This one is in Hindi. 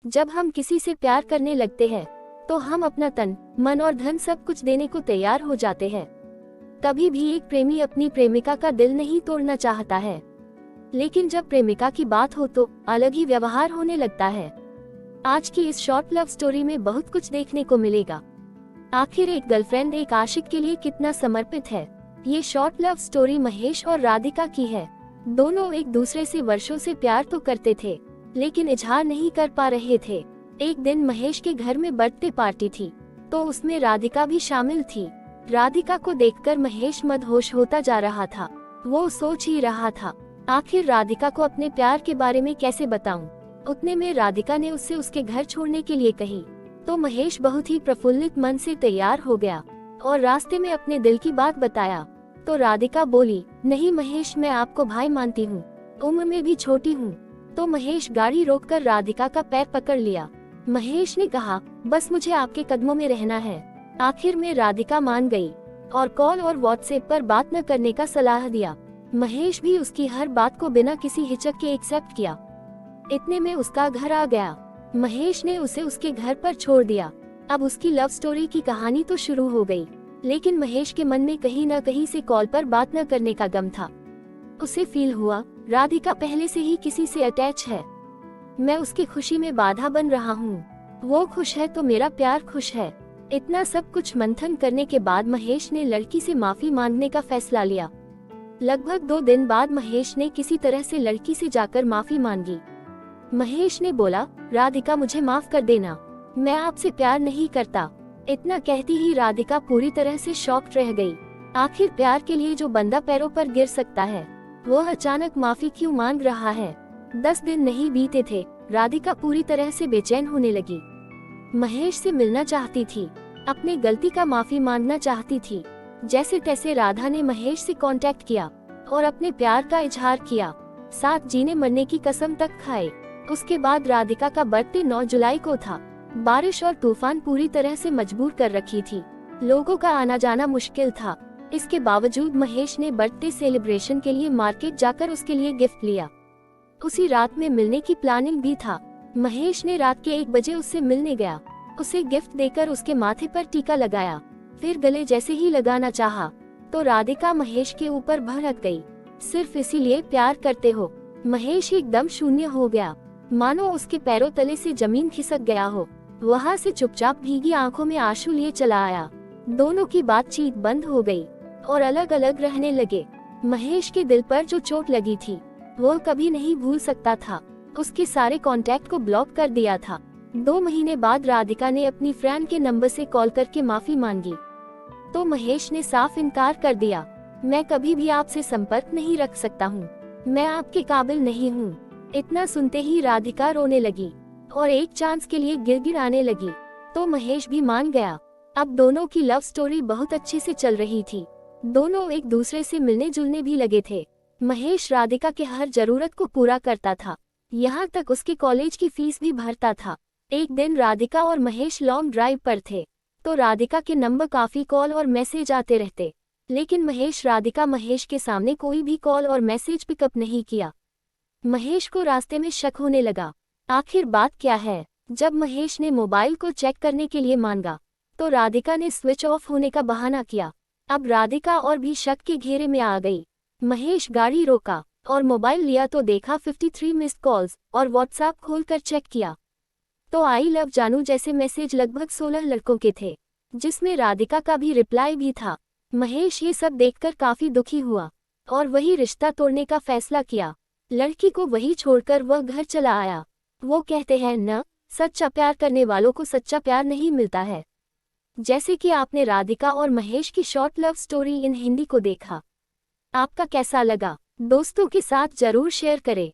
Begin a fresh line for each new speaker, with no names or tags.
जब हम किसी से प्यार करने लगते हैं तो हम अपना तन, मन और धन सब कुछ देने को तैयार हो जाते हैं। कभी भी एक प्रेमी अपनी प्रेमिका का दिल नहीं तोड़ना चाहता है, लेकिन जब प्रेमिका की बात हो तो अलग ही व्यवहार होने लगता है। आज की इस शॉर्ट लव स्टोरी में बहुत कुछ देखने को मिलेगा। आखिर एक गर्लफ्रेंड एक आशिक के लिए कितना समर्पित है। ये शॉर्ट लव स्टोरी महेश और राधिका की है। दोनों एक दूसरे से वर्षों से प्यार तो करते थे, लेकिन इजहार नहीं कर पा रहे थे। एक दिन महेश के घर में बर्थडे पार्टी थी, तो उसमें राधिका भी शामिल थी। राधिका को देखकर महेश मदहोश होता जा रहा था। वो सोच ही रहा था, आखिर राधिका को अपने प्यार के बारे में कैसे बताऊं। उतने में राधिका ने उससे उसके घर छोड़ने के लिए कही, तो महेश बहुत ही प्रफुल्लित मन से तैयार हो गया और रास्ते में अपने दिल की बात बताया। तो राधिका बोली, नहीं महेश, मैं आपको भाई मानती हूँ, उम्र में भी छोटी हूँ। तो महेश गाड़ी रोककर राधिका का पैर पकड़ लिया। महेश ने कहा, बस मुझे आपके कदमों में रहना है। आखिर में राधिका मान गई और कॉल और व्हाट्सएप पर बात न करने का सलाह दिया। महेश भी उसकी हर बात को बिना किसी हिचक के एक्सेप्ट किया। इतने में उसका घर आ गया। महेश ने उसे उसके घर पर छोड़ दिया। अब उसकी लव स्टोरी की कहानी तो शुरू हो गई, लेकिन महेश के मन में कहीं न कहीं से कॉल पर बात न करने का गम था। उसे फील हुआ, राधिका पहले से ही किसी से अटैच है। मैं उसकी खुशी में बाधा बन रहा हूँ। वो खुश है तो मेरा प्यार खुश है। इतना सब कुछ मंथन करने के बाद महेश ने लड़की से माफी मांगने का फैसला लिया। लगभग 2 दिन बाद महेश ने किसी तरह से लड़की से जाकर माफी मांगी। महेश ने बोला, राधिका मुझे माफ कर देना, मैं आपसे प्यार नहीं करता। इतना कहती ही राधिका पूरी तरह से शॉक्ड रह गई। आखिर प्यार के लिए जो बंदा पैरों पर गिर सकता है, वो अचानक माफी क्यों मांग रहा है। 10 दिन नहीं बीते थे, राधिका पूरी तरह से बेचैन होने लगी। महेश से मिलना चाहती थी, अपनी गलती का माफी मांगना चाहती थी। जैसे तैसे राधा ने महेश से कांटेक्ट किया और अपने प्यार का इजहार किया। साथ जीने मरने की कसम तक खाए। उसके बाद राधिका का बर्थडे 9 जुलाई को था। बारिश और तूफान पूरी तरह से मजबूर कर रखी थी। लोगों का आना जाना मुश्किल था। इसके बावजूद महेश ने बर्थडे सेलिब्रेशन के लिए मार्केट जाकर उसके लिए गिफ्ट लिया। उसी रात में मिलने की प्लानिंग भी था। महेश ने रात के 1 बजे उससे मिलने गया। उसे गिफ्ट देकर उसके माथे पर टीका लगाया, फिर गले जैसे ही लगाना चाहा, तो राधिका महेश के ऊपर भड़क गई। सिर्फ इसीलिए प्यार करते हो। महेश एकदम शून्य हो गया, मानो उसके पैरों तले से जमीन खिसक गया हो। वहाँ से चुपचाप भीगी आंखों में आंसू लिए चला आया। दोनों की बातचीत बंद हो गई और अलग अलग रहने लगे। महेश के दिल पर जो चोट लगी थी, वो कभी नहीं भूल सकता था। उसके सारे कांटेक्ट को ब्लॉक कर दिया था। 2 महीने बाद राधिका ने अपनी फ्रेंड के नंबर से कॉल करके माफी मांगी, तो महेश ने साफ इनकार कर दिया। मैं कभी भी आपसे संपर्क नहीं रख सकता हूँ, मैं आपके काबिल नहीं हूँ। इतना सुनते ही राधिका रोने लगी और एक चांस के लिए गिड़गिड़ाने लगी, तो महेश भी मान गया। अब दोनों की लव स्टोरी बहुत अच्छे से चल रही थी। दोनों एक दूसरे से मिलने जुलने भी लगे थे। महेश राधिका के हर जरूरत को पूरा करता था, यहाँ तक उसके कॉलेज की फीस भी भरता था। एक दिन राधिका और महेश लॉन्ग ड्राइव पर थे, तो राधिका के नंबर काफी कॉल और मैसेज आते रहते, लेकिन महेश के सामने कोई भी कॉल और मैसेज पिकअप नहीं किया। महेश को रास्ते में शक होने लगा, आखिर बात क्या है। जब महेश ने मोबाइल को चेक करने के लिए मांगा, तो राधिका ने स्विच ऑफ होने का बहाना किया। अब राधिका और भी शक के घेरे में आ गई। महेश गाड़ी रोका और मोबाइल लिया तो देखा 53 मिस्ड कॉल्स, और व्हाट्सएप खोलकर चेक किया तो आई लव जानू जैसे मैसेज लगभग 16 लड़कों के थे, जिसमें राधिका का भी रिप्लाई भी था। महेश ये सब देखकर काफी दुखी हुआ और वही रिश्ता तोड़ने का फैसला किया। लड़की को वही छोड़कर वह घर चला आया। वो कहते हैं न, सच्चा प्यार करने वालों को सच्चा प्यार नहीं मिलता है। जैसे कि आपने राधिका और महेश की short love story in Hindi को देखा, आपका कैसा लगा? दोस्तों के साथ जरूर शेयर करें।